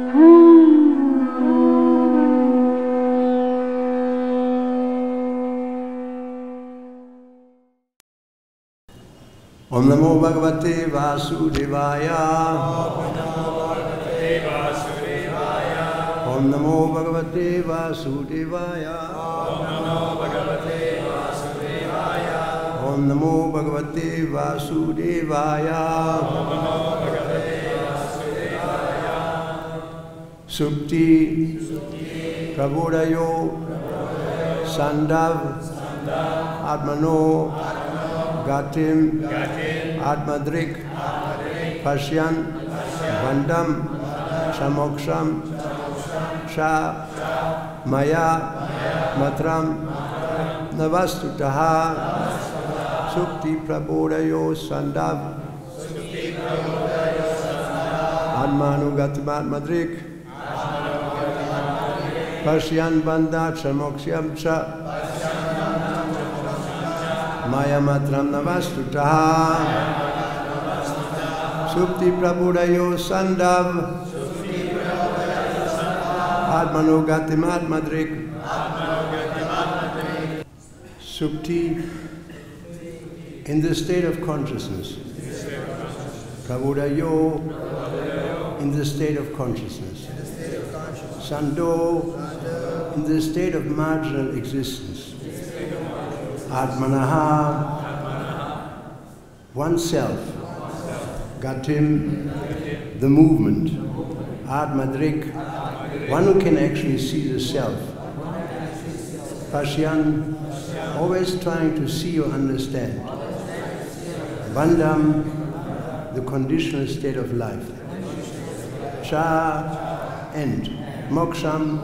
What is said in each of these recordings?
Om Namo Bhagavate Vasudevaya. Om Namo Bhagavate Vasudevaya. Om Namo Bhagavate Vasudevaya. Supti Prabodhayo Sandav Atmano Gatim Atmadrik Pashyan Vandam Samoksham Sha Maya Matram Navastutaha Sukti Prabodhayo Sandav Atmanugatim Atmadrik Pashyan Vandam Samoksham Sha Maya Matram Navastutaha Supti Prabodhayo Sandav Atmanogatim Atmadrik Supti in the state of consciousness. Prabodhayo in the state of consciousness. Sando in the state of marginal existence. Atmanaha, oneself. Gatim, the movement. Atmadrik, one who can actually see the self. Pashyan, always trying to see or understand. Vandam, the conditional state of life. Cha, end. Moksham,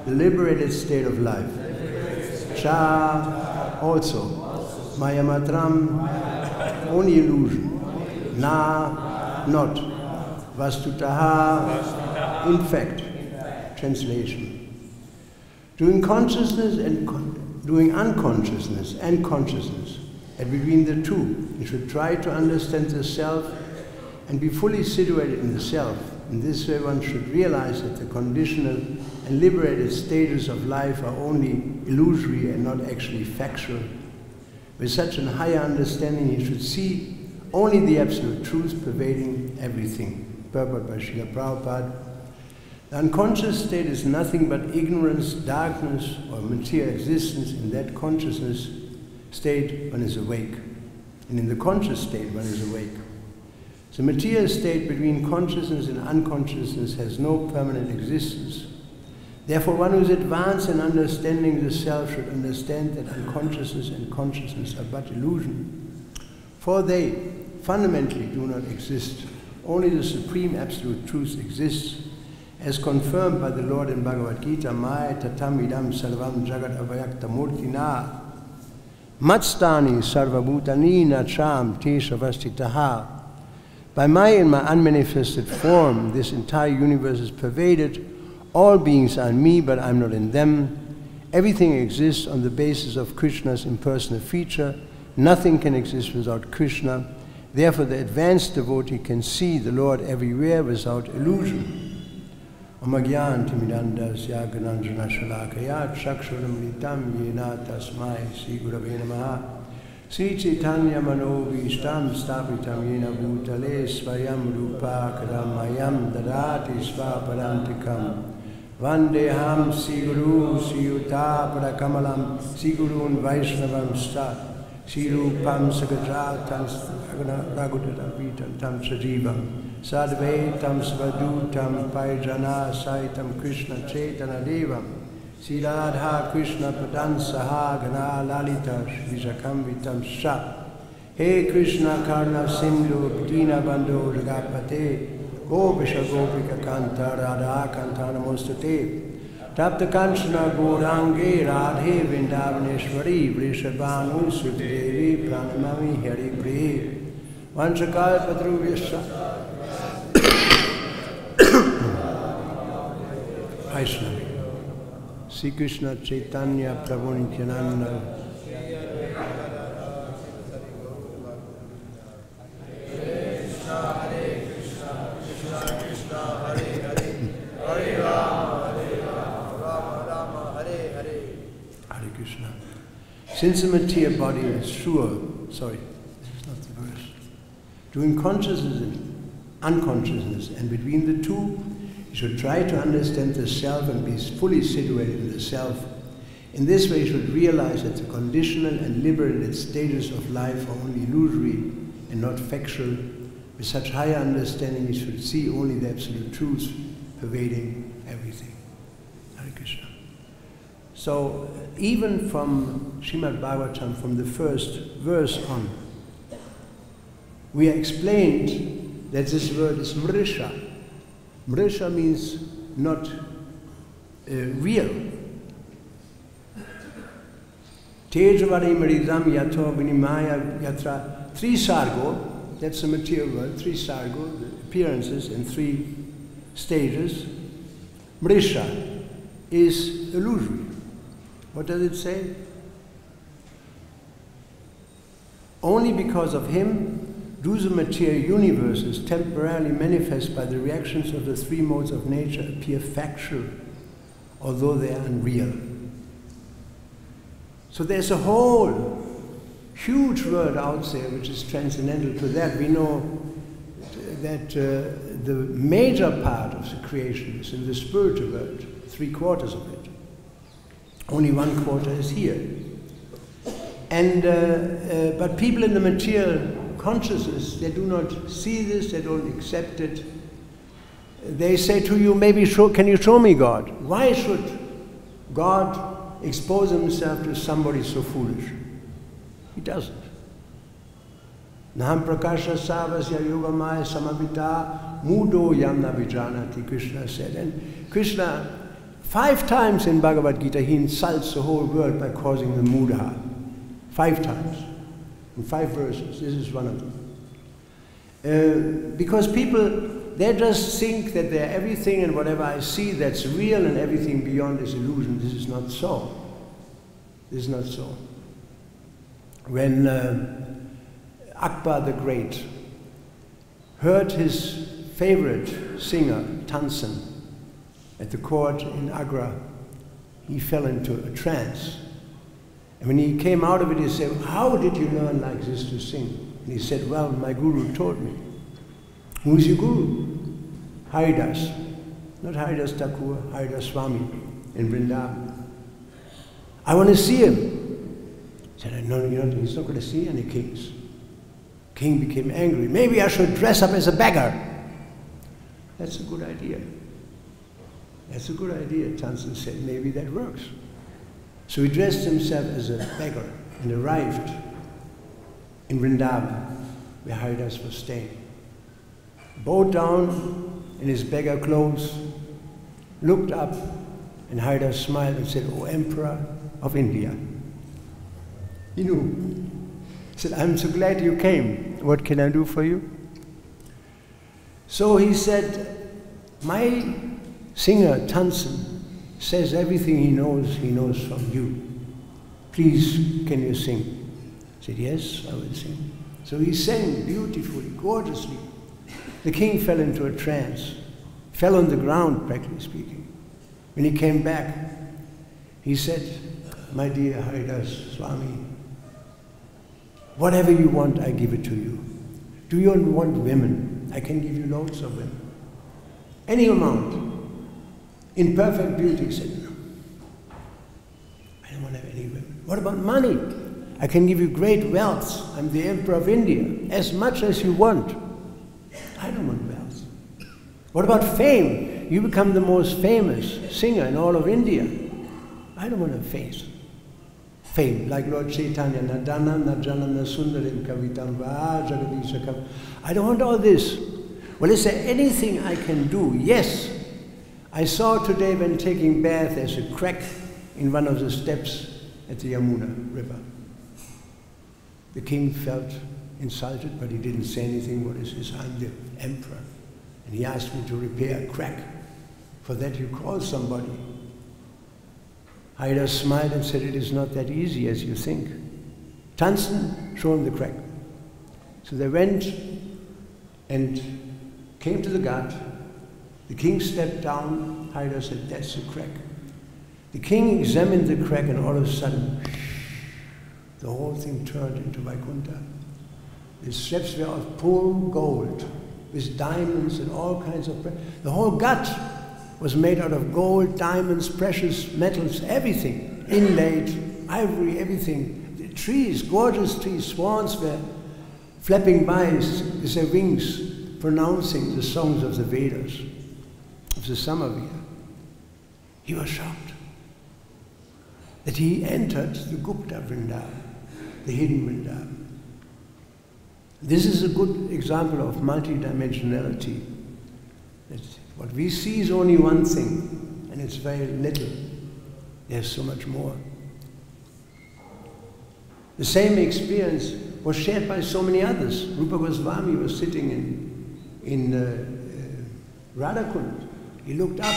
the liberated state of life. Cha, also. Maya Matram, only illusion. Na, not. Vastutaha, in fact. Translation. Doing consciousness and doing unconsciousness and consciousness, and between the two, you should try to understand the self and be fully situated in the self. In this way, one should realize that the conditional and liberated stages of life are only illusory and not actually factual. With such a higher understanding, you should see only the absolute truth pervading everything. Purport by Srila Prabhupada. The unconscious state is nothing but ignorance, darkness, or material existence. In that consciousness state, one is awake. And in the conscious state, one is awake. The material state between consciousness and unconsciousness has no permanent existence. Therefore, one who is advanced in understanding the self should understand that unconsciousness and consciousness are but illusion. For they fundamentally do not exist. Only the supreme absolute truth exists, as confirmed by the Lord in Bhagavad-Gita, Maya tatam idam sarvam jagat avayakta murtina matstani sarvabhutani nacham te savastitaha. By my and my unmanifested form, this entire universe is pervaded. All beings are in me, but I'm not in them. Everything exists on the basis of Krishna's impersonal feature. Nothing can exist without Krishna. Therefore, the advanced devotee can see the Lord everywhere without illusion. Om Agyan Timidandasya Gananjana Shalakaya Chakshuramritam Yena Tasmai Sri Gurave Namaha Sri Chaitanya Mano Vishtam Stapitam Yena Bhutale Svayam Rupa Karamayam Dadati Svaparantikam Vandeham Sri Guru Sri Yuta Padakamalam Sri Gurun Vaishnavam Stat Sri Rupam Sagajatam Ragudata Vitam Tam Sajivam Sadvaitam Svadutam Paijana Saitam Krishna Chaitana Devam Sri Radha Krishna Padan Saha Gana Lalita Vijakam Vitam Sha He Krishna Karna Sindhu Dina Bandhu Jagapate Gopisha Gopika Kanta Radha Kanta Namostate Tapta Kanchana Gaurange Radhe Vrindavaneshwari Vrishabhanu Sutidevi Pranamami Hari Priya Vanchakal Padru Vyasya Vaishnavi Sri Krishna Chaitanya Prabhu Nityananda Krishna. Since the material body is sure, sorry, this is not the verse, doing consciousness and unconsciousness, and between the two, you should try to understand the self and be fully situated in the self. In this way, you should realize that the conditional and liberated stages of life are only illusory and not factual. With such higher understanding, you should see only the absolute truth pervading everything. Hare Krishna. So, even from Srimad Bhagavatam, from the first verse on, we are explained that this word is mrisha. Mrisha means not real. Tejavani maridam yato vinimaya yatra. Three sargo, that's the material world, three sargo, the appearances in three stages. Mrisha is illusory. What does it say? Only because of him do the material universes temporarily manifest by the reactions of the three modes of nature appear factual, although they are unreal. So there's a whole huge world out there which is transcendental to that. We know that the major part of the creation is in the spiritual world, 3/4 of it. Only 1/4 is here. And but people in the material consciousness, they do not see this, they don't accept it. They say to you, maybe can you show me God? Why should God expose himself to somebody so foolish? He doesn't. Naham prakasha savasya yogamaya samavita mudo yamna vijanati, Krishna said. And Krishna, 5 times in Bhagavad-Gita, he insults the whole world by causing them mudha. 5 times. In 5 verses. This is one of them. Because people, they just think that they're everything, and whatever I see that's real and everything beyond is illusion. This is not so. This is not so. When Akbar the Great heard his favorite singer, Tansen, at the court in Agra, he fell into a trance. And when he came out of it, he said, how did you learn like this to sing? And he said, well, my guru taught me. Who's your guru? Haridas. Not Haridas Thakur, Haridas Swami in Vrindavan. I want to see him. He said, no, he's not going to see any kings. King became angry. Maybe I should dress up as a beggar. That's a good idea. That's a good idea, Tansen said. Maybe that works. So he dressed himself as a beggar and arrived in Vrindavan, where Haridas was staying. Bowed down in his beggar clothes, looked up, and Haridas smiled and said, "O Emperor of India." He knew. He said, "I'm so glad you came. What can I do for you?" So he said, "My singer, Tansen, says everything he knows from you. Please, can you sing?" I said, "Yes, I will sing." So he sang beautifully, gorgeously. The king fell into a trance, fell on the ground, practically speaking. When he came back, he said, "My dear Haridas Swami, whatever you want, I give it to you. Do you want women? I can give you loads of women. Any amount. In perfect beauty." He said, "No, I don't want to have any women." "What about money? I can give you great wealth. I'm the Emperor of India. As much as you want." "I don't want wealth." "What about fame? You become the most famous singer in all of India." "I don't want to have fame, like Lord Chaitanya, Nadanam, Najanam, Nasundarim, Kavitam, Va, Jagadishakam. I don't want all this. Well, is there anything I can do? Yes. I saw today when taking bath, there's a crack in one of the steps at the Yamuna River. The king felt insulted, but he didn't say anything. What is this? I'm the emperor. And he asked me to repair a crack. For that you call somebody. Haridas smiled and said, "It is not that easy as you think. Tansen, show him the crack." So they went and came to the ghat. The king stepped down. Haridas said, "That's the crack." The king examined the crack, and all of a sudden, the whole thing turned into Vaikuntha. The steps were of pure gold, with diamonds and all kinds of... The whole gut was made out of gold, diamonds, precious metals, everything. Inlaid, ivory, everything. The trees, gorgeous trees, swans were flapping by with their wings, pronouncing the songs of the Vedas, of the Samaveda. He was shocked that he entered the Gupta Vrindavan, the hidden Vrindavan. This is a good example of multidimensionality. That what we see is only one thing, and it's very little. There's so much more. The same experience was shared by so many others. Rupa Goswami was sitting in Radhakund. He looked up,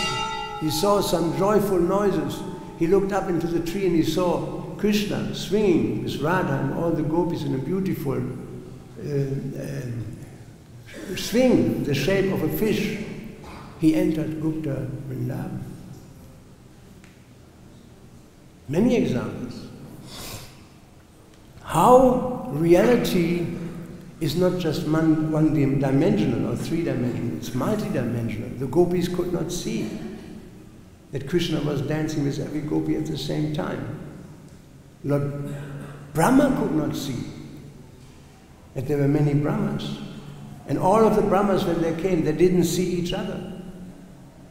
he saw some joyful noises. He looked up into the tree and he saw Krishna swinging with Radha and all the gopis in a beautiful swing, the shape of a fish. He entered Gupta Vrindavan. Many examples. How reality is not just one-dimensional or three-dimensional, it's multi-dimensional. The gopis could not see that Krishna was dancing with every gopi at the same time. Lord Brahma could not see that there were many Brahmas. And all of the Brahmas, when they came, they didn't see each other.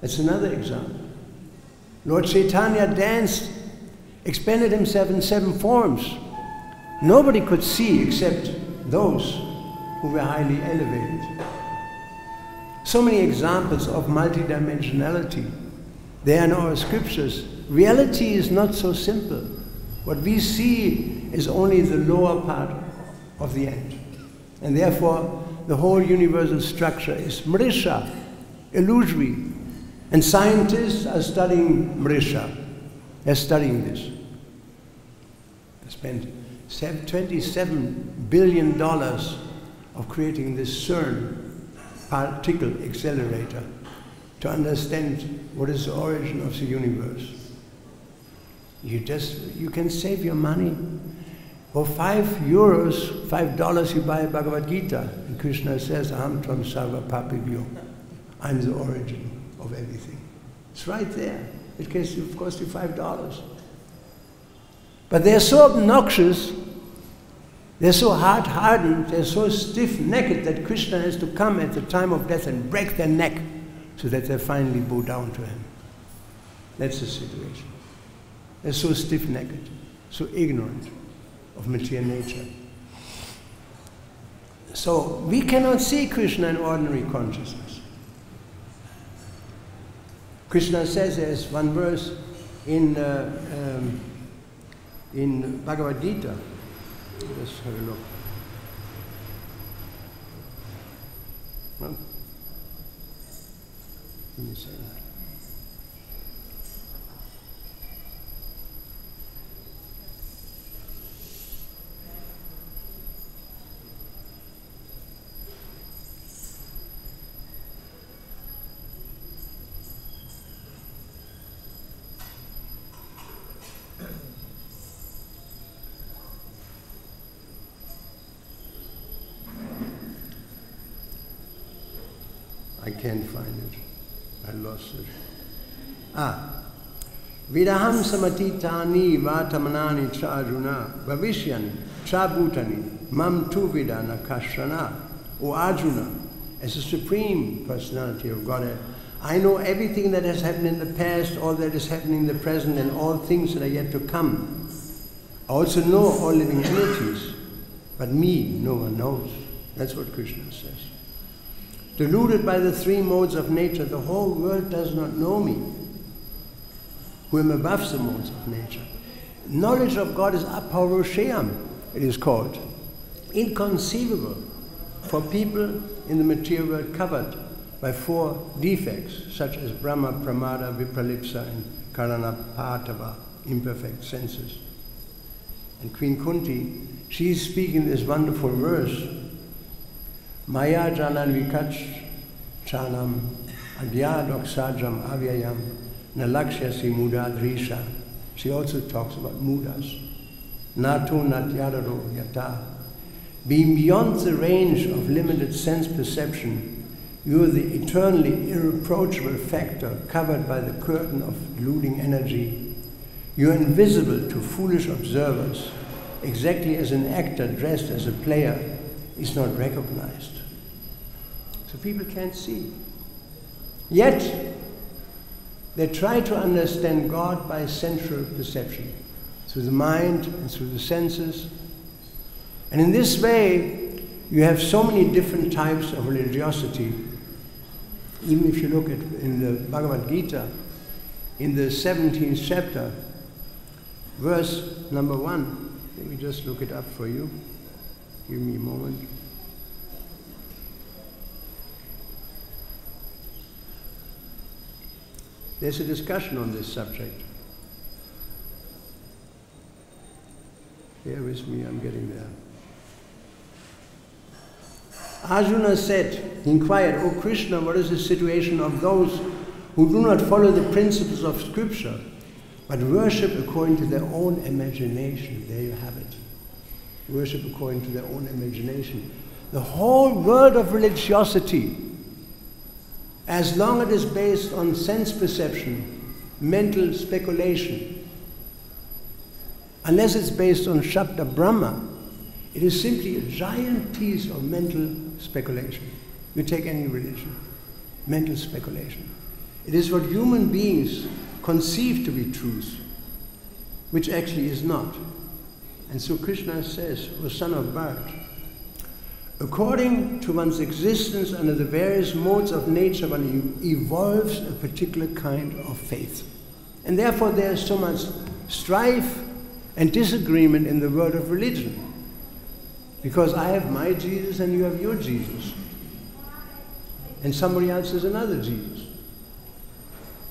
That's another example. Lord Chaitanya danced, expanded himself in 7 forms. Nobody could see except those who were highly elevated. So many examples of multidimensionality. They are in our scriptures. Reality is not so simple. What we see is only the lower part of the end. And therefore, the whole universal structure is mrisha, illusory. And scientists are studying mrisha. They're studying this. They spent $27 billion of creating this CERN particle accelerator to understand what is the origin of the universe. You can save your money. For $5, $5 you buy a Bhagavad-Gita. And Krishna says, Aham tvam sarva papibhyo. I'm the origin of everything. It's right there. It can cost you $5. But they're so obnoxious, they're so hard-hardened, they're so stiff-necked that Krishna has to come at the time of death and break their neck so that they finally bow down to him. That's the situation. They're so stiff-necked, so ignorant of material nature. So we cannot see Krishna in ordinary consciousness. Krishna says, there's one verse in Bhagavad-Gita. Let's have a look. Well, let me say that. I can't find it. I lost it. Vidaham samatitani vatamanani cha Arjuna bhavishyani cha bhutani mam tu vidana kashrana. O Arjuna, as the Supreme Personality of Godhead, I know everything that has happened in the past, all that is happening in the present, and all things that are yet to come. I also know all living entities, but me no one knows. That's what Krishna says. Deluded by the 3 modes of nature, the whole world does not know me, who am above the modes of nature. Knowledge of God is aparoshayam, it is called. Inconceivable for people in the material world covered by 4 defects, such as Brahma, Pramada, Vipralipsa, and Karanapatava, imperfect senses. And Queen Kunti, she is speaking this wonderful verse, Maya janan vikach chanam adyad oksajam avyayam Nalakshyasi mudadrisha. She also talks about mudas. Nato natyadaro yata. Being beyond the range of limited sense perception, you are the eternally irreproachable factor covered by the curtain of deluding energy. You are invisible to foolish observers, exactly as an actor dressed as a player is not recognized. So people can't see. Yet, they try to understand God by sensual perception, through the mind and through the senses. And in this way, you have so many different types of religiosity. Even if you look at in the Bhagavad-Gita, in the 17th chapter, verse number 1, let me just look it up for you. Give me a moment. There's a discussion on this subject. Bear with me, I'm getting there. Arjuna said, he inquired, "O Krishna, what is the situation of those who do not follow the principles of Scripture, but worship according to their own imagination?" There you have it. Worship according to their own imagination. The whole world of religiosity, as long as it is based on sense perception, mental speculation, unless it's based on Shabda Brahma, it is simply a giant piece of mental speculation. You take any religion, mental speculation. It is what human beings conceive to be truth, which actually is not. And so Krishna says, "O son of Bharat, according to one's existence under the various modes of nature, one evolves a particular kind of faith. And therefore there is so much strife and disagreement in the world of religion. Because I have my Jesus and you have your Jesus. And somebody else has another Jesus.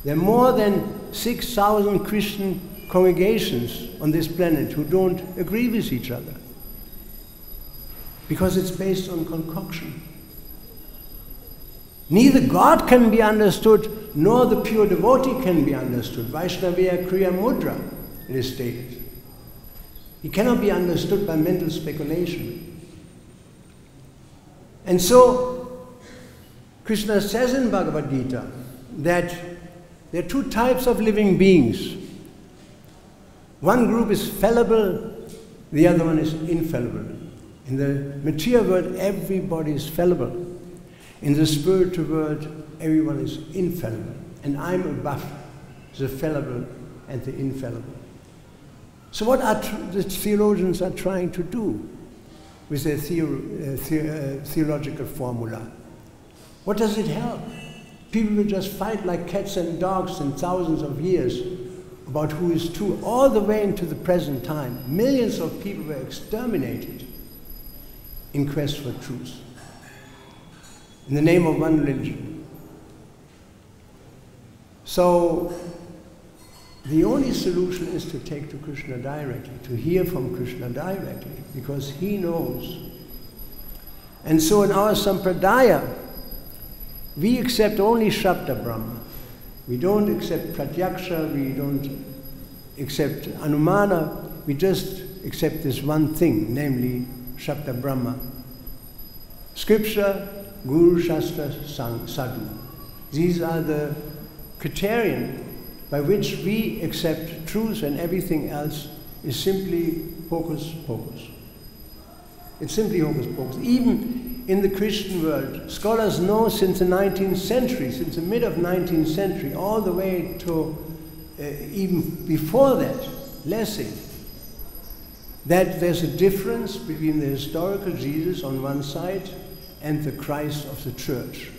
There are more than 6,000 Christian congregations on this planet who don't agree with each other. Because it's based on concoction. Neither God can be understood, nor the pure devotee can be understood. Vaishnavya Kriya Mudra, it is stated. He cannot be understood by mental speculation. And so, Krishna says in Bhagavad-Gita that there are two types of living beings. One group is fallible, the other one is infallible. In the material world, everybody is fallible. In the spiritual world, everyone is infallible. And I'm above the fallible and the infallible. So what the theologians are trying to do with their theological formula? What does it help? People will just fight like cats and dogs in thousands of years about who is true, all the way into the present time. Millions of people were exterminated in quest for truth, in the name of one religion. So the only solution is to take to Krishna directly, to hear from Krishna directly, because he knows. And so in our Sampradaya, we accept only Shabda Brahma. We don't accept Pratyaksha, we don't accept Anumana, we just accept this one thing, namely Shabda Brahma. Scripture, Guru, Shastra, Sadhu. These are the criterion by which we accept truth, and everything else is simply hocus pocus. It's simply hocus pocus. Even in the Christian world, scholars know since the 19th century, since the mid of 19th century, all the way to even before that, Lessing, that there's a difference between the historical Jesus on one side and the Christ of the church.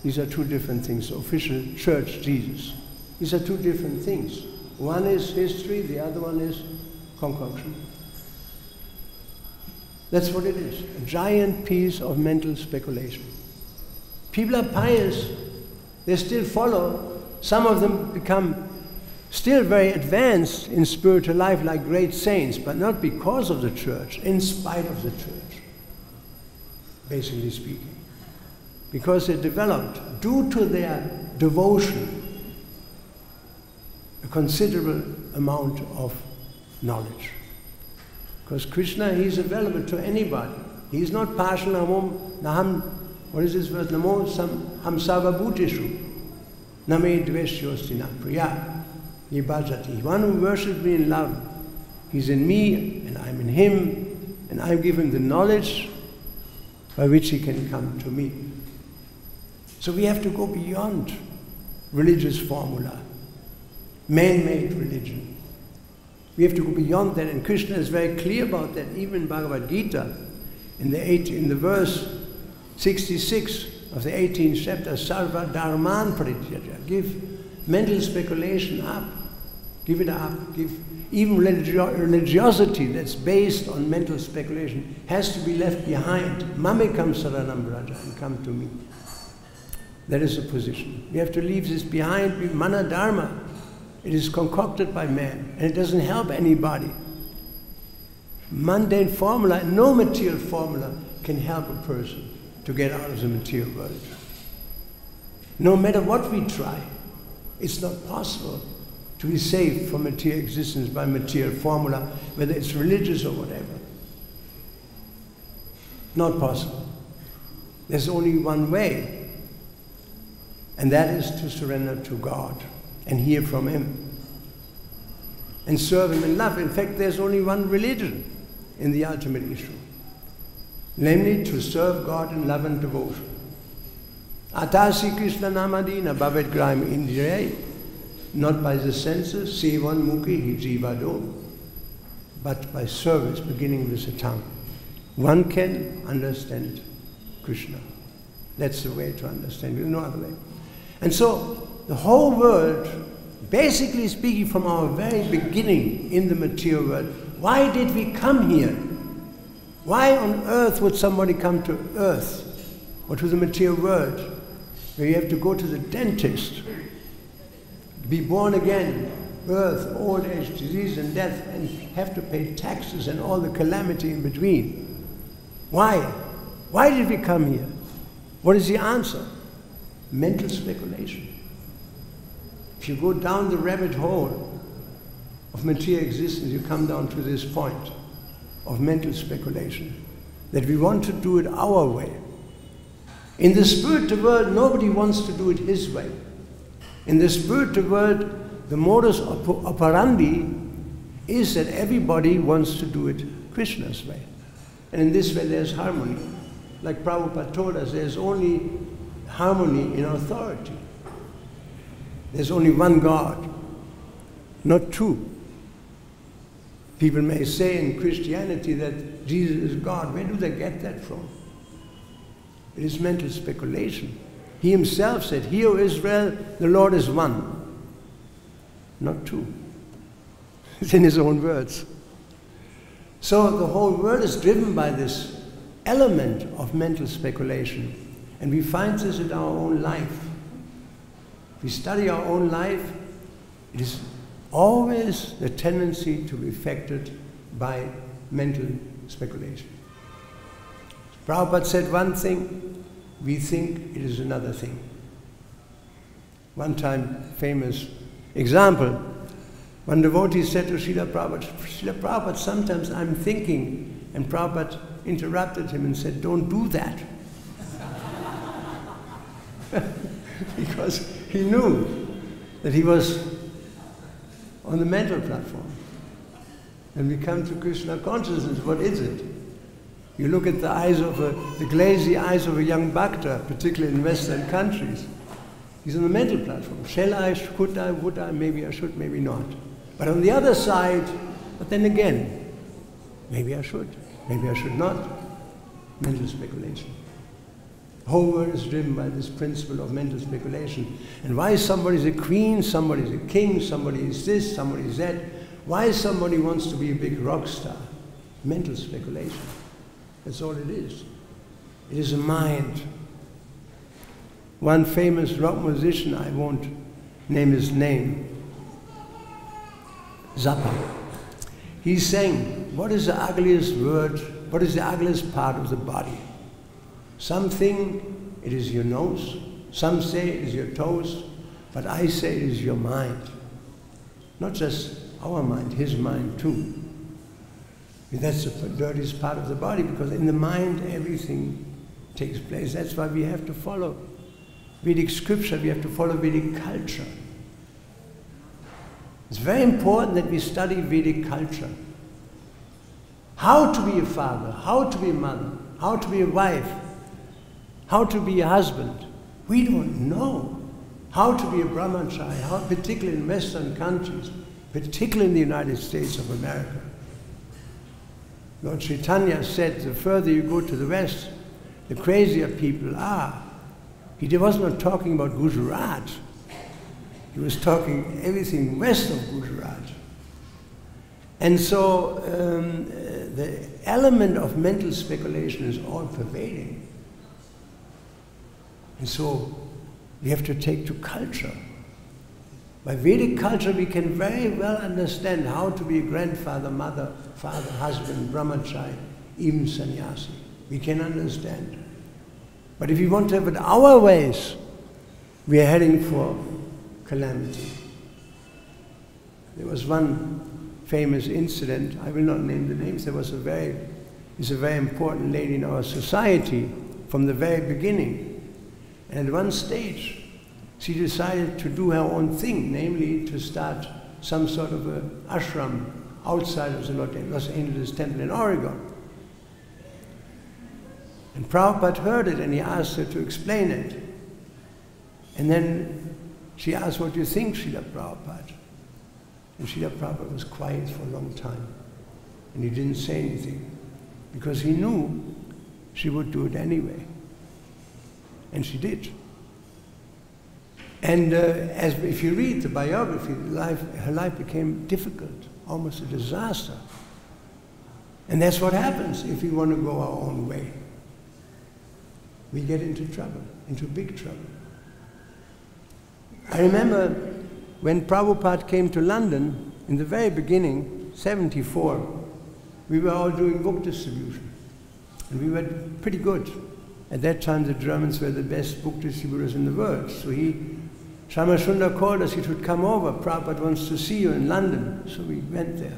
These are two different things, the official church Jesus. These are two different things. One is history, the other one is concoction. That's what it is, a giant piece of mental speculation. People are pious, they still follow. Some of them become still very advanced in spiritual life like great saints, but not because of the church, in spite of the church, basically speaking. Because they developed, due to their devotion considerable amount of knowledge. Because Krishna, he's available to anybody. He's not partial. Naham, what is this verse? Namo ham sarva bhuteshu. Name dveshyosti na priya. Yibhajati. One who worships me in love, he's in me and I'm in him, and I give him the knowledge by which he can come to me. So we have to go beyond religious formula, man-made religion. We have to go beyond that, and Krishna is very clear about that, even in Bhagavad-Gita, in the verse 66 of the 18th chapter, Sarva Dharman Parityaja. Give mental speculation up. Give it up. Give even religiosity that's based on mental speculation has to be left behind. Mamekam saranam braja, and come to me. That is the position. We have to leave this behind. Mana dharma. It is concocted by man, and it doesn't help anybody. Mundane formula, no material formula can help a person to get out of the material world. No matter what we try, it's not possible to be saved from material existence by material formula, whether it's religious or whatever. Not possible. There's only one way, and that is to surrender to God and hear from him and serve him in love. In fact, there's only one religion in the ultimate issue, namely to serve God in love and devotion. Atasi Krishna namadina bhavet graim indriye, not by the senses, sevan mukhi jivado, but by service beginning with the tongue. One can understand Krishna. That's the way to understand. There's no other way. And so the whole world, basically speaking from our very beginning in the material world, why did we come here? Why on earth would somebody come to earth or to the material world where you have to go to the dentist, be born again, birth, old age, disease and death, and have to pay taxes and all the calamity in between? Why? Why did we come here? What is the answer? Mental speculation. If you go down the rabbit hole of material existence, you come down to this point of mental speculation, that we want to do it our way. In the spiritual world, nobody wants to do it his way. In the spiritual world, the modus operandi is that everybody wants to do it Krishna's way. And in this way there's harmony. Like Prabhupada told us, there's only harmony in authority. There's only one God, not two. People may say in Christianity that Jesus is God. Where do they get that from? It is mental speculation. He himself said, "Hear, O Israel, the Lord is one." Not two. It's in his own words. So the whole world is driven by this element of mental speculation. And we find this in our own life. If we study our own life, it is always the tendency to be affected by mental speculation. Prabhupada said one thing, we think it is another thing. One time, famous example, one devotee said to Srila Prabhupada, sometimes I'm thinking, and Prabhupada interrupted him and said, "Don't do that." Because he knew that he was on the mental platform. When we come to Krishna consciousness, what is it? You look at the eyes of the glazy eyes of a young bhakta, particularly in Western countries. He's on the mental platform. Shall I, could I, would I, maybe I should, maybe not. But on the other side, but then again, maybe I should not. Mental speculation. The whole world is driven by this principle of mental speculation. And why somebody is a queen, somebody is a king, somebody is this, somebody is that. Why somebody wants to be a big rock star? Mental speculation. That's all it is. It is a mind. One famous rock musician, I won't name his name, Zappa. He sang, what is the ugliest word, what is the ugliest part of the body? Some think it is your nose, some say it is your toes, but I say it is your mind. Not just our mind, his mind too. That's the dirtiest part of the body, because in the mind everything takes place. That's why we have to follow Vedic scripture, we have to follow Vedic culture. It's very important that we study Vedic culture. How to be a father, how to be a mother, how to be a wife, how to be a husband. We don't know how to be a brahmachari, how, particularly in Western countries, particularly in the United States of America. Lord Chaitanya said, the further you go to the West, the crazier people are. He was not talking about Gujarat. He was talking everything west of Gujarat. And so the element of mental speculation is all pervading. And so we have to take to culture. By Vedic culture we can very well understand how to be a grandfather, mother, father, husband, brahmachari, even sannyasi. We can understand. But if we want to have it our ways, we are heading for calamity. There was one famous incident, I will not name the names, there was a very important lady in our society from the very beginning. And at one stage, she decided to do her own thing, namely to start some sort of an ashram outside of the Los Angeles Temple in Oregon. And Prabhupada heard it and he asked her to explain it. And then she asked, what do you think, Srila Prabhupada? And Srila Prabhupada was quiet for a long time. And he didn't say anything, because he knew she would do it anyway. And she did. And if you read the biography, her life became difficult, almost a disaster. And that's what happens if we want to go our own way. We get into trouble, into big trouble. I remember when Prabhupada came to London, in the very beginning, 74, we were all doing book distribution. And we were pretty good. At that time, the Germans were the best book distributors in the world. So Shamashunda called us, he should come over. Prabhupada wants to see you in London. So we went there.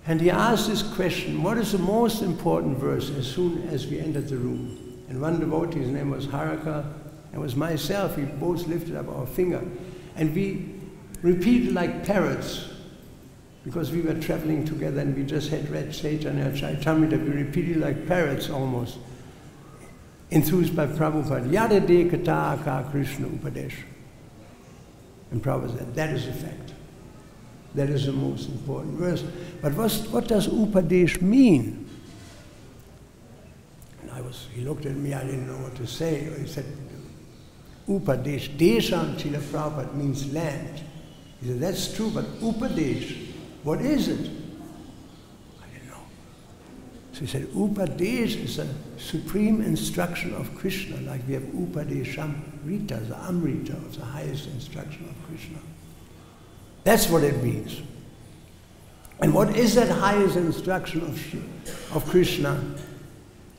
And he asked this question, what is the most important verse, as soon as we entered the room? And one devotee, his name was Haraka, and was myself, we both lifted up our finger. And we repeated like parrots, because we were traveling together and we just had read Chaitanya Charitamrita, we repeated like parrots almost, enthused by Prabhupada, Yada de kata ka Krishna Upadesh. And Prabhupada said, that is the fact. That is the most important verse. But what does Upadesh mean? And he looked at me, I didn't know what to say. He said, Upadesh, Desha, Srila Prabhupada means land. He said, that's true, but Upadesh, what is it? I didn't know. So he said, Upadesh is a supreme instruction of Krishna, like we have Upadeshamrita, the Amrita of the highest instruction of Krishna. That's what it means. And what is that highest instruction of Krishna?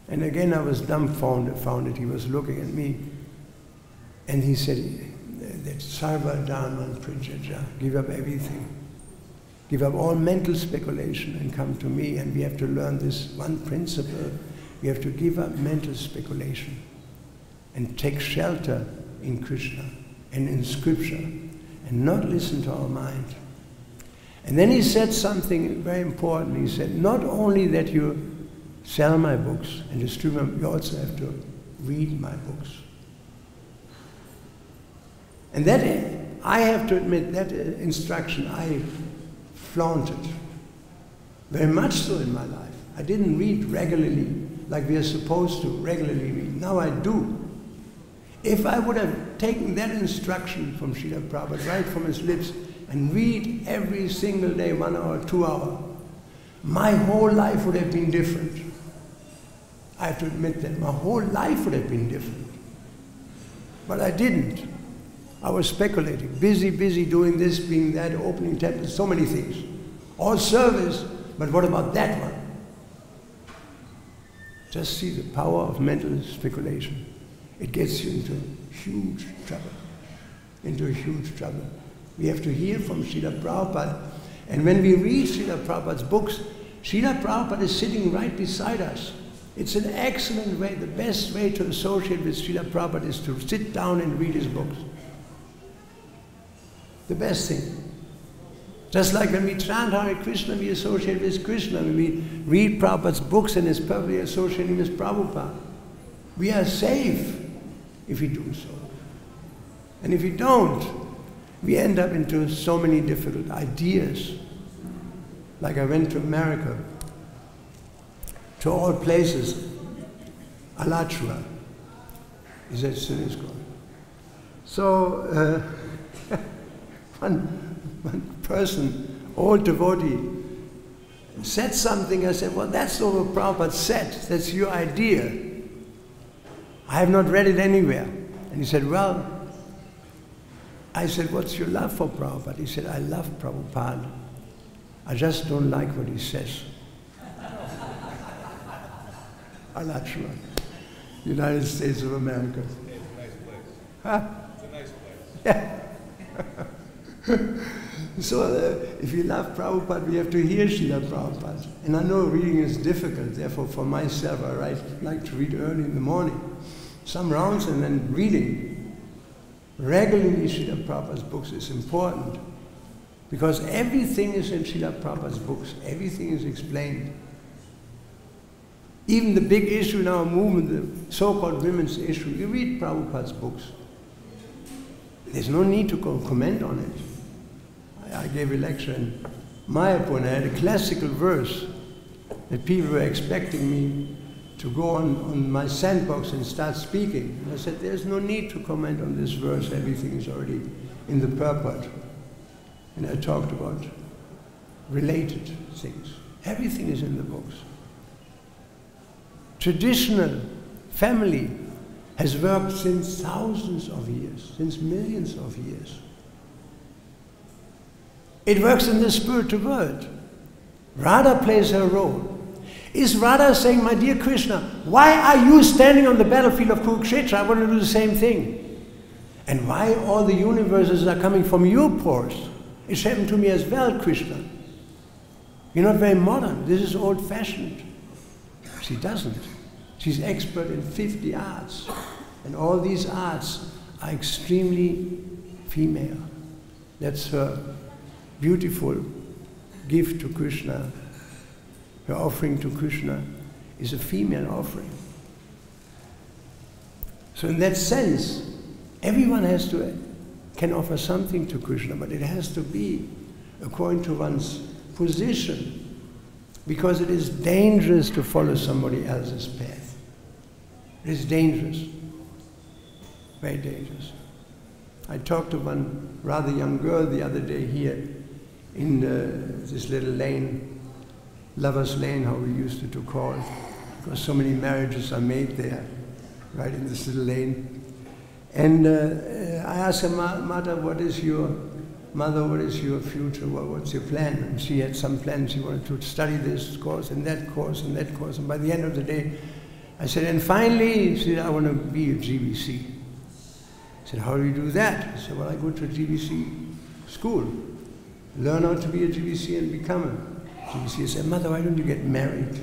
And again I was dumbfounded. He was looking at me. And he said that Sarva Dharman Prijaja, give up everything. Give up all mental speculation and come to me. And we have to learn this one principle. We have to give up mental speculation and take shelter in Krishna and in scripture, and not listen to our mind. And then he said something very important. He said, not only that you sell my books and distribute them, you also have to read my books. And that, I have to admit, that instruction I flaunted very much so in my life. I didn't read regularly like we are supposed to regularly read. Now I do. If I would have taken that instruction from Srila Prabhupada right from his lips and read every single day, 1 hour, 2 hours, my whole life would have been different. I have to admit that. My whole life would have been different. But I didn't. I was speculating, busy doing this, being that, opening temples, so many things. All service, but what about that one? Just see the power of mental speculation. It gets you into huge trouble, We have to hear from Srila Prabhupada. And when we read Srila Prabhupada's books, Srila Prabhupada is sitting right beside us. It's an excellent way. The best way to associate with Srila Prabhupada is to sit down and read his books. The best thing. Just like when we chant Hare Krishna, we associate with Krishna. When we read Prabhupada's books and is perfectly associating with Prabhupada. We are safe if we do so. And if we don't, we end up into so many difficult ideas. Like I went to America, to all places, Alachua. Is that still ISKCON? So, one person, old devotee, said something. I said, well, that's not what Prabhupada said. That's your idea. I have not read it anywhere. And he said, well, I said, what's your love for Prabhupada? He said, I love Prabhupada. I just don't like what he says. Alachua, United States of America. It's a nice place. Huh? It's a nice place. Yeah. So if you love Prabhupada, we have to hear Srila Prabhupada. And I know reading is difficult, therefore for myself I like to read early in the morning. Some rounds and then reading. Regularly Srila Prabhupada's books is important. Because everything is in Srila Prabhupada's books. Everything is explained. Even the big issue in our movement, the so-called women's issue, you read Prabhupada's books. There's no need to comment on it. I gave a lecture in Mayapur and I had a classical verse that people were expecting me to go on my sandbox and start speaking. And I said, there's no need to comment on this verse, everything is already in the purport. And I talked about related things. Everything is in the books. Traditional family has worked since thousands of years, since millions of years. It works in the spiritual world. Radha plays her role. Is Radha saying, my dear Krishna, why are you standing on the battlefield of Kurukshetra? I want to do the same thing. And why all the universes are coming from your pores? It's happened to me as well, Krishna. You're not very modern. This is old-fashioned. She doesn't. She's expert in 50 arts. And all these arts are extremely female. That's her beautiful gift to Krishna. Her offering to Krishna is a female offering. So in that sense, everyone can offer something to Krishna, but it has to be according to one's position, because it is dangerous to follow somebody else's path. It is dangerous, very dangerous. I talked to one rather young girl the other day here in this little lane, Lover's Lane, how we used to call it, because so many marriages are made there, right in this little lane. And I asked her, Mother, what is your future? What's your plan? And she had some plans. She wanted to study this course and that course and that course. And by the end of the day, I said, and finally, she said, I want to be a GBC. I said, how do you do that? I said, well, I go to a GBC school, learn how to be a GBC and become a GBC. I said, Mother, why don't you get married?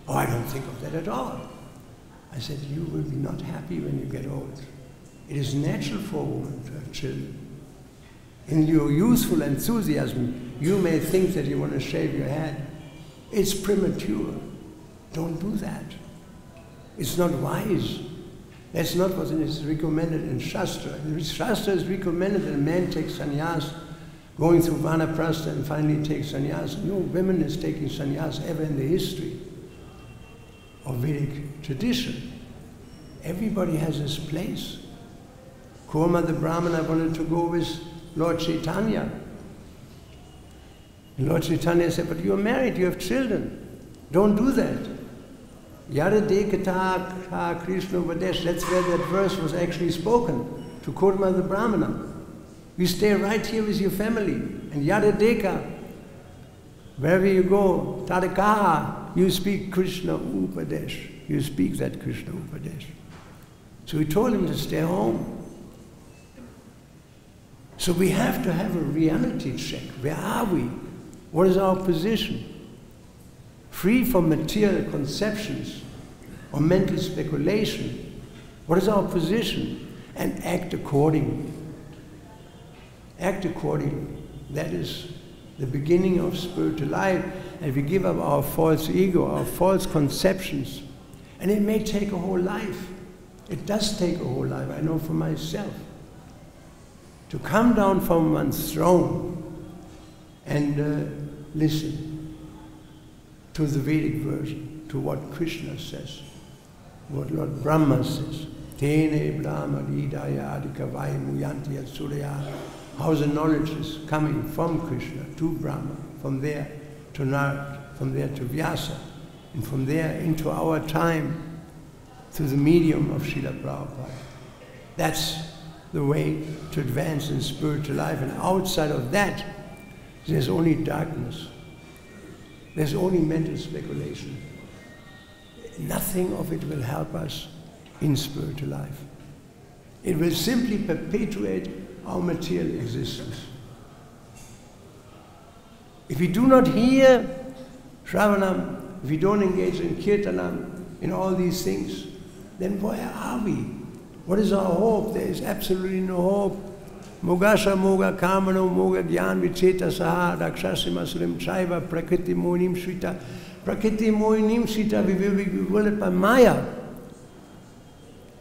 Oh, I don't think of that at all. I said, you will be not happy when you get old. It is natural for a woman to have children. In your youthful enthusiasm, you may think that you want to shave your head. It's premature. Don't do that. It's not wise. That's not what is recommended in Shastra. In Shastra is recommended that a man takes sannyas, going through vanaprastha and finally takes sannyas. No woman is taking sannyas ever in the history of Vedic tradition. Everybody has his place. Kurma the Brahmana wanted to go with Lord Chaitanya. And Lord Chaitanya said, but you're married, you have children. Don't do that. Yada dekata Krishna Vadesh, that's where that verse was actually spoken, to Kurma the Brahmana. You stay right here with your family. And yada deka, wherever you go, tadakaha, you speak Krishna Upadesh. You speak that Krishna Upadesh. So he told him to stay home. So we have to have a reality check. Where are we? What is our position? Free from material conceptions or mental speculation. What is our position? And act accordingly. Act accordingly. That is the beginning of spiritual life. And we give up our false ego, our false conceptions. And it may take a whole life. It does take a whole life, I know for myself. To come down from one's throne and listen to the Vedic version, to what Krishna says, what Lord Brahma says. Tene Brahma Hridaya Adhikavai Muyanti Surya. How the knowledge is coming from Krishna to Brahma, from there to Narad, from there to Vyasa, and from there into our time through the medium of Srila Prabhupada. That's the way to advance in spiritual life, and outside of that, there's only darkness. There's only mental speculation. Nothing of it will help us in spiritual life. It will simply perpetuate our material existence. If we do not hear Shravanam, if we don't engage in Kirtanam, in all these things, then where are we? What is our hope? There is absolutely no hope. Mogasha moga kamano moga gyan vicheta saha rakshasi masurim chaiva prakriti moinim shvita. Prakriti moinim shvita, we will be bewildered by Maya.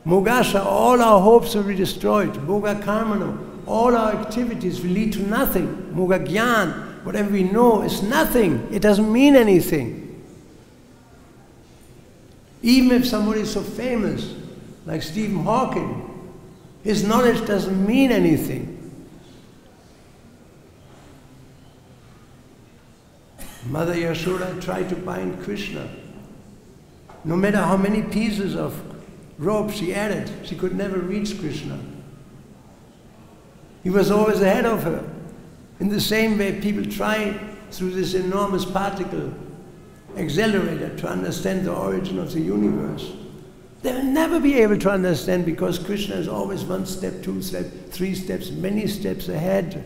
Mogasha, all our hopes will be destroyed. Moga kamano, all our activities will lead to nothing. Moga gyan, whatever we know is nothing. It doesn't mean anything. Even if somebody is so famous, like Stephen Hawking, his knowledge doesn't mean anything. Mother Yashoda tried to bind Krishna. No matter how many pieces of rope she added, she could never reach Krishna. He was always ahead of her. In the same way, people try through this enormous particle accelerator to understand the origin of the universe. They will never be able to understand, because Krishna is always 1 step, 2 steps, 3 steps, many steps ahead.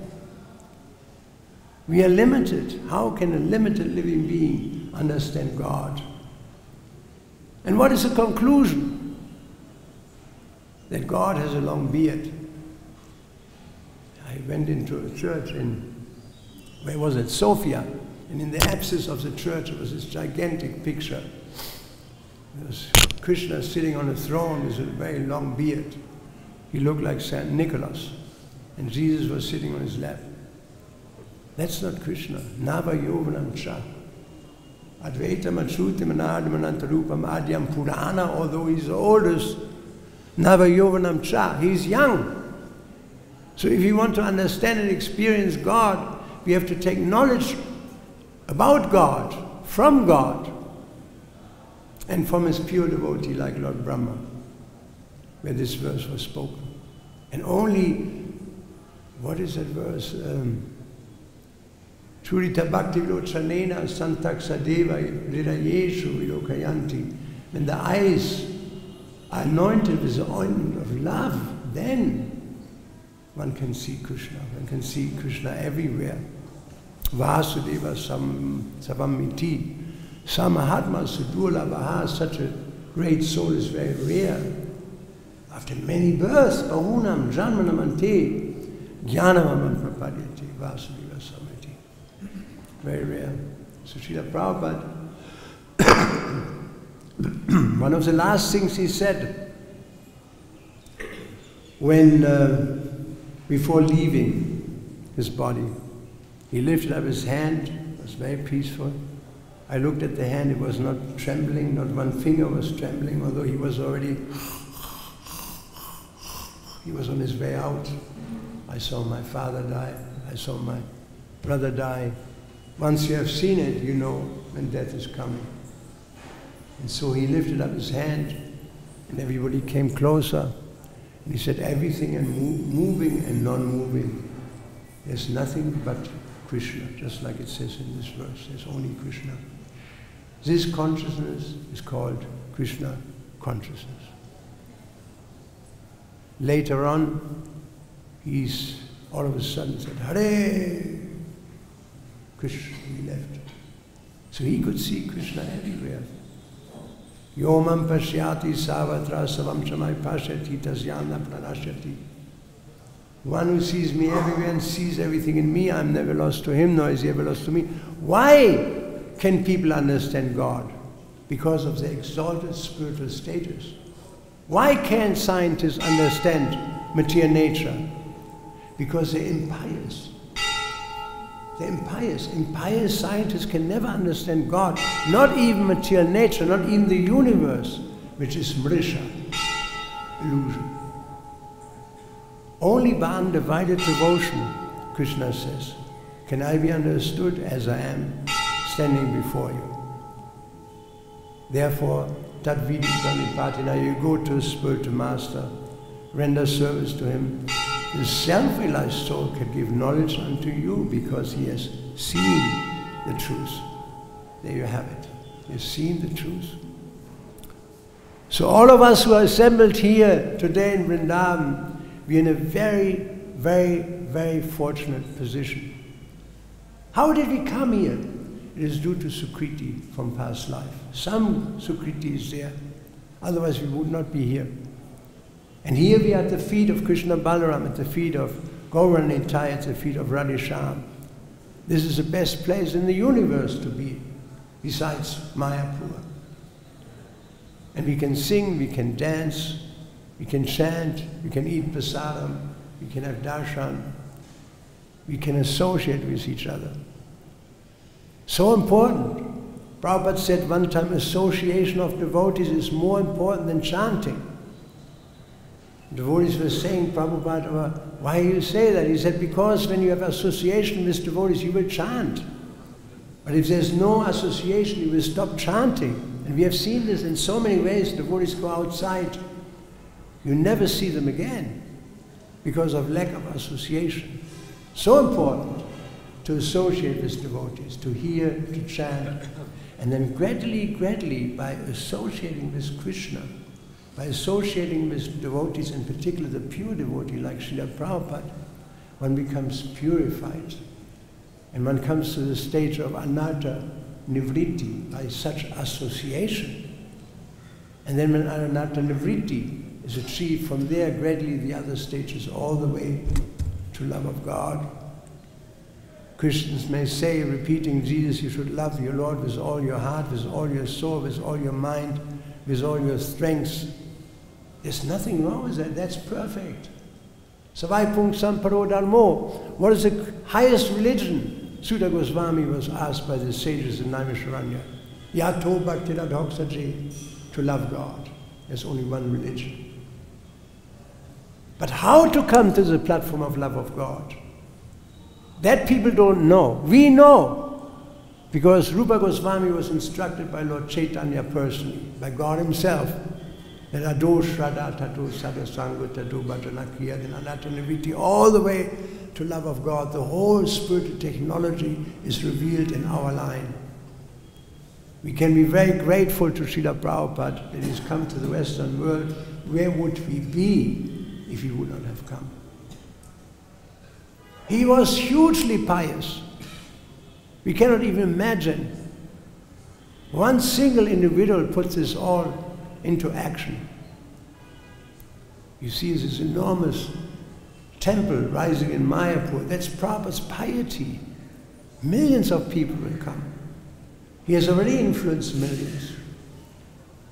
We are limited. How can a limited living being understand God? And what is the conclusion? That God has a long beard. I went into a church in, where was it? Sofia. And in the apsis of the church, there was this gigantic picture. There was Krishna sitting on a throne with a very long beard. He looked like Saint Nicholas. And Jesus was sitting on his lap. That's not Krishna. Nava Yovanam Cha. Advaita Machuti Manadamanantarupam Adyam Purana, although he's the oldest, Nava Yovanam Cha. He's young. So if you want to understand and experience God, we have to take knowledge about God, from God, and from his pure devotee like Lord Brahma, where this verse was spoken. And only, what is that verse? Churita bhakti lochanena santaksa deva hridayeshu vilokayanti. When the eyes are anointed with the ointment of love, then one can see Krishna. One can see Krishna everywhere. Vasudeva Savamiti. Samahatma Sudula Vaha, such a great soul is very rare. After many births, Bahunam Janmanam Ante, Jnanamam Prapadyati, Vasudeva Samiti. Very rare. So Srila Prabhupada, one of the last things he said when, before leaving his body, he lifted up his hand, it was very peaceful. I looked at the hand, it was not trembling, not one finger was trembling, although he was already, he was on his way out. I saw my father die, I saw my brother die. Once you have seen it, you know when death is coming. And so he lifted up his hand, and everybody came closer. And he said, everything and moving and non-moving, there's nothing but Krishna, just like it says in this verse, there's only Krishna. This consciousness is called Krishna consciousness. Later on, he's all of a sudden said, Hare Krishna, he left. So he could see Krishna everywhere. Yomam pashyati savatra savam chamai pashyati tasyana pranashyati. One who sees me everywhere and sees everything in me, I'm never lost to him, nor is he ever lost to me. Why can people understand God? Because of their exalted spiritual status. Why can't scientists understand material nature? Because they're impious. They're impious. Impious scientists can never understand God, not even material nature, not even the universe, which is mrisha, illusion. Only by undivided devotion, Krishna says, can I be understood as I am, standing before you. Therefore, Tadvidi Pranipatina, you go to a spiritual master, render service to him. The self-realized soul can give knowledge unto you because he has seen the truth. There you have it. He has seen the truth. So all of us who are assembled here today in Vrindavan, we're in a very, very, very fortunate position. How did we come here? It is due to Sukriti from past life. Some Sukriti is there, otherwise we would not be here. And here we are at the feet of Krishna Balaram, at the feet of Gaura Nitai, at the feet of Radhesham. This is the best place in the universe to be, besides Mayapur. And we can sing, we can dance, we can chant, we can eat prasadam, we can have darshan, we can associate with each other. So important. Prabhupada said one time, association of devotees is more important than chanting. Devotees were saying, Prabhupada, why do you say that? He said, because when you have association with devotees, you will chant. But if there's no association, you will stop chanting. And we have seen this in so many ways. Devotees go outside. You never see them again because of lack of association. So important to associate with devotees, to hear, to chant. And then gradually, by associating with Krishna, by associating with devotees, in particular the pure devotee like Srila Prabhupada, one becomes purified. And one comes to the stage of anatta nivritti by such association. And then when anatta nivritti is achieved, from there gradually the other stages all the way to love of God. Christians may say, repeating Jesus, you should love your Lord with all your heart, with all your soul, with all your mind, with all your strengths. There's nothing wrong with that. That's perfect. Savai Pungsam Paro Dharmo. What is the highest religion? Sutta Goswami was asked by the sages in Naimisharanya. Yato Bhakti Radhoksaji, to love God. There's only one religion. But how to come to the platform of love of God? That people don't know. We know. Because Rupa Goswami was instructed by Lord Chaitanya personally, by God himself, that Ado Shraddha Tato Sadasanga Tato Bhajanakriya then Anatta Nivritti, all the way to love of God. The whole spiritual technology is revealed in our line. We can be very grateful to Srila Prabhupada that he's come to the Western world. Where would we be if he would not have come? He was hugely pious. We cannot even imagine. One single individual puts this all into action. You see this enormous temple rising in Mayapur. That's Prabhupada's piety. Millions of people will come. He has already influenced millions.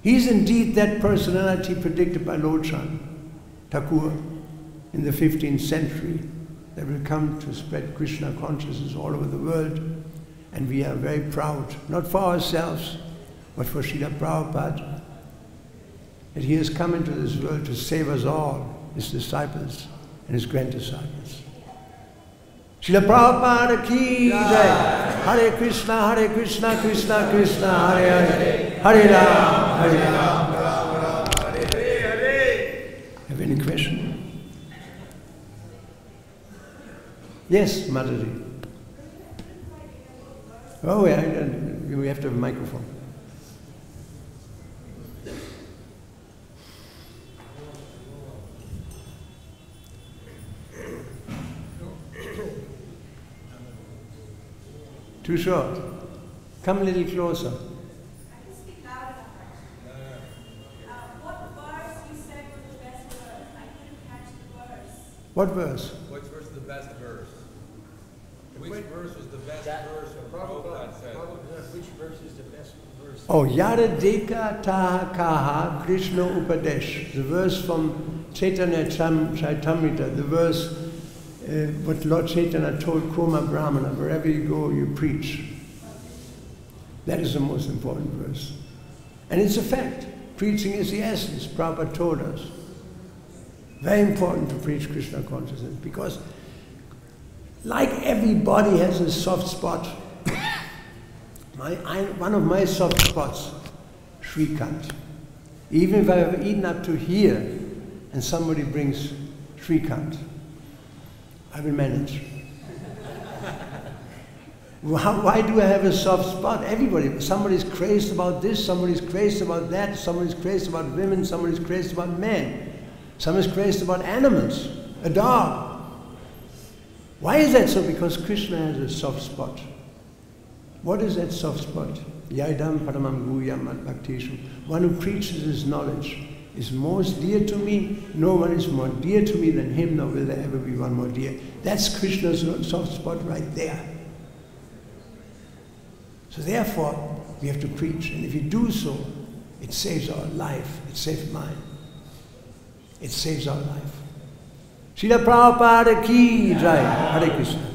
He's indeed that personality predicted by Lochan Thakur in the 15th century that will come to spread Krishna consciousness all over the world. And we are very proud, not for ourselves, but for Srila Prabhupada, that he has come into this world to save us all, his disciples and his grand-disciples. Srila Prabhupada ki jai. Hare Krishna, Krishna Krishna, Hare Hare, Hare Ram, Hare Ram, Ram Ram, Hare Hare. Have any question? Yes, Mataji. Oh, yeah, we have to have a microphone. Too short. Come a little closer. I can speak loud enough. What verse you said was the best verse? I didn't catch the verse. What verse? Which verse is the best verse? Which verse is the best verse of Prabhupada said? Which verse is the best verse? Oh, Yada Deka Taha Kaha Krishna Upadesh. The verse from Chaitanya Chaitamrita, the verse what Lord Chaitanya told Kurma Brahmana, wherever you go, you preach. That is the most important verse. And it's a fact. Preaching is the essence, Prabhupada told us. Very important to preach Krishna consciousness, because like everybody has a soft spot. One of my soft spots, Shrikant. Even if I have eaten up to here and somebody brings Shrikant, I will manage. Why do I have a soft spot? Everybody, somebody's crazed about this, somebody's crazed about that, somebody's crazed about women, somebody's crazed about men, somebody's crazed about animals, a dog. Why is that so? Because Krishna has a soft spot. What is that soft spot? Yaidam paramam guyam at bhaktishu. One who preaches his knowledge is most dear to me. No one is more dear to me than him, nor will there ever be one more dear. That's Krishna's soft spot right there. So therefore, we have to preach. And if you do so, it saves our life. It saves mine. It saves our life. Srila Prabhupada ki jai. Hare Krishna.